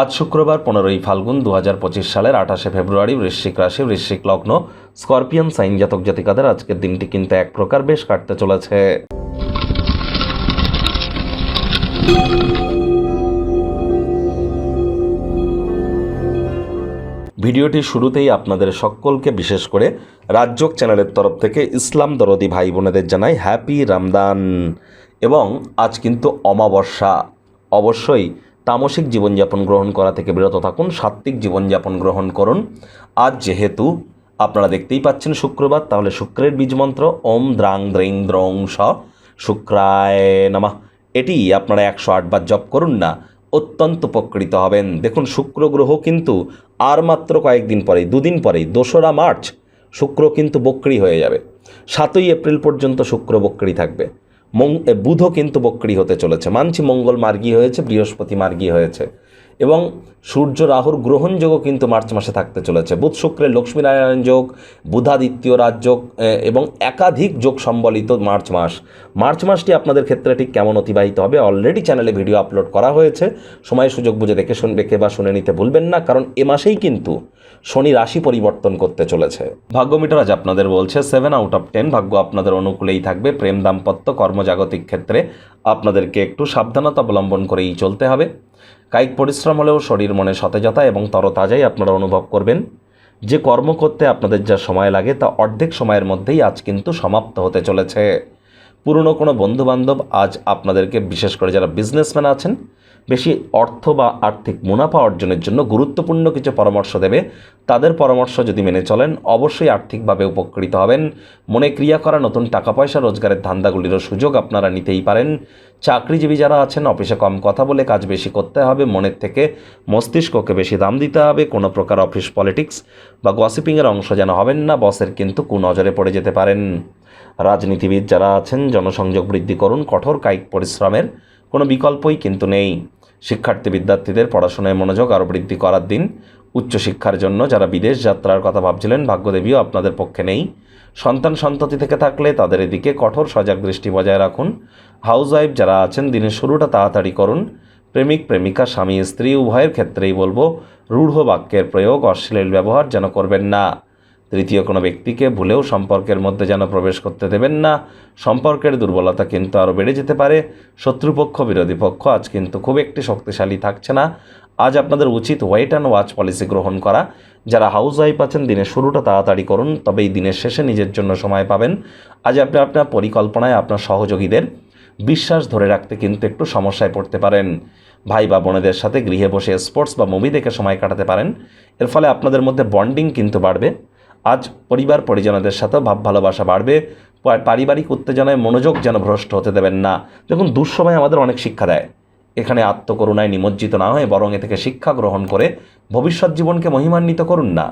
আজ শুক্রবার 15ই ফাল্গুন 2025 সালের 28শে ফেব্রুয়ারি বৃশ্চিক রাশি বৃশ্চিক লগ্ন স্করপিয়ন সাইন জাতক জাতিকাদের আজকের দিনটি কিন্তু এক প্রকার বেশ কাটতে চলেছে। ভিডিওটি শুরুতেই আপনাদের সকলকে বিশেষ করে রাজযোগ চ্যানেলের তরফ থেকে ইসলাম দরদি ভাই বোনেদের জানাই হ্যাপি রমদান। এবং আজ কিন্তু অমাবস্যা। অবশ্যই তামসিক জীবনযাপন গ্রহণ করা থেকে বিরত থাকুন, সাত্ত্বিক জীবনযাপন গ্রহণ করুন। আজ যেহেতু আপনারা দেখতেই পাচ্ছেন শুক্রবার, তাহলে শুক্রের বীজমন্ত্র ওম দ্রাং দ্রিং দ্রং স শুক্রায় নমঃ, এটি আপনারা 108 বার জপ করুন না, অত্যন্ত উপকৃত হবেন। দেখুন, শুক্র গ্রহ কিন্তু আর মাত্র কয়েকদিন পরেই, দুদিন পরেই 2রা মার্চ শুক্র কিন্তু বক্রী হয়ে যাবে। 7ই এপ্রিল পর্যন্ত শুক্র বক্রী থাকবে। বুধও কিন্তু বক্রী হতে চলেছে। মানছি মঙ্গল মার্গী হয়েছে, বৃহস্পতি মার্গী হয়েছে এবং সূর্য রাহুর গ্রহণযোগও কিন্তু মার্চ মাসে থাকতে চলেছে। বুধ শুক্রের লক্ষ্মীনারায়ণ যোগ, বুধাদিত্য রাজযোগ এবং একাধিক যোগ সম্বলিত মার্চ মাসটি আপনাদের ক্ষেত্রে ঠিক কেমন অতিবাহিত হবে অলরেডি চ্যানেলে ভিডিও আপলোড করা হয়েছে। সময় সুযোগ বুঝে দেখে বা শুনে নিতে ভুলবেন না, কারণ এ মাসেই কিন্তু শনি রাশি পরিবর্তন করতে চলেছে। ভাগ্যমিটার আজ আপনাদের বলছে 7/10 ভাগ্য আপনাদের অনুকূলেই থাকবে। প্রেম, দাম্পত্য, কর্মজাগতিক ক্ষেত্রে আপনাদেরকে একটু সাবধানতা অবলম্বন করেই চলতে হবে। কায়িক পরিশ্রম হলেও শরীর মনে সতেজতা এবং তরতাজাই আপনারা অনুভব করবেন। যে কর্ম করতে আপনাদের যা সময় লাগে তা অর্ধেক সময়ের মধ্যেই আজ কিন্তু সমাপ্ত হতে চলেছে। পুরনো কোনো বন্ধুবান্ধব আজ আপনাদেরকে, বিশেষ করে যারা বিজনেসম্যান আছেন, বেশি অর্থ বা আর্থিক মুনাফা অর্জনের জন্য গুরুত্বপূর্ণ কিছু পরামর্শ দেবে। তাদের পরামর্শ যদি মেনে চলেন অবশ্যই আর্থিকভাবে উপকৃত হবেন। মনে ক্রিয়া করা নতুন টাকা পয়সা রোজগারের ধান্দাগুলিরও সুযোগ আপনারা নিতেই পারেন। চাকরিজীবী যারা আছেন, অফিসে কম কথা বলে কাজ বেশি করতে হবে, মনের থেকে মস্তিষ্ককে বেশি দাম দিতে হবে। কোনো প্রকার অফিস পলিটিক্স বা গসিপিংয়ের অংশ যেন হবেন না, বসের কিন্তু কুনজরে পড়ে যেতে পারেন। রাজনীতিবিদ যারা আছেন, জনসংযোগ বৃদ্ধি করুন, কঠোর কায়িক পরিশ্রমের কোনো বিকল্পই কিন্তু নেই। শিক্ষার্থী বিদ্যার্থীদের পড়াশোনায় মনোযোগ আরও বৃদ্ধি করার দিন। উচ্চশিক্ষার জন্য যারা বিদেশ যাত্রার কথা ভাবছিলেন, ভাগ্যদেবীও আপনাদের পক্ষে নেই। সন্ততি থেকে থাকলে তাদের এদিকে কঠোর সজাগ দৃষ্টি বজায় রাখুন। হাউসওয়াইফ যারা আছেন, দিনের শুরুটা তাড়াতাড়ি করুন। প্রেমিক প্রেমিকা, স্বামী স্ত্রী উভয়ের ক্ষেত্রেই বলবো রূঢ় বাক্যের প্রয়োগ, অশ্লীল ব্যবহার যেন করবেন না। তৃতীয় কোনো ব্যক্তিকে ভুলেও সম্পর্কের মধ্যে যেন প্রবেশ করতে দেবেন না। সম্পর্কের দুর্বলতা কিন্তু আরও বেড়ে যেতে পারে। শত্রুপক্ষ, বিরোধী পক্ষ আজ কিন্তু খুব একটি শক্তিশালী থাকছে না। আজ আপনাদের উচিত ওয়েট অ্যান্ড ওয়াচ পলিসি গ্রহণ করা। যারা হাউসওয়াইফ আছেন, দিনের শুরুটা তাড়াতাড়ি করুন, তবেই দিনের শেষে নিজের জন্য সময় পাবেন। আজ আপনি আপনার পরিকল্পনায় আপনার সহযোগীদের বিশ্বাস ধরে রাখতে কিন্তু একটু সমস্যায় পড়তে পারেন। ভাই বা বোনেদের সাথে গৃহে বসে স্পোর্টস বা মুভি দেখে সময় কাটাতে পারেন। এর ফলে আপনাদের মধ্যে বন্ডিং কিন্তু বাড়বে। আজ পরিবার পরিজনদের সাথেও ভাব ভালোবাসা বাড়বে। পারিবারিক উত্তেজনায় মনোযোগ যেন ভ্রষ্ট হতে দেবেন না। দেখুন, দুঃসময় আমাদের অনেক শিক্ষা দেয়। এখানে আত্মকরুণায় নিমজ্জিত না হয়ে বরং এ থেকে শিক্ষা গ্রহণ করে ভবিষ্যৎ জীবনকে মহিমান্বিত করুন না।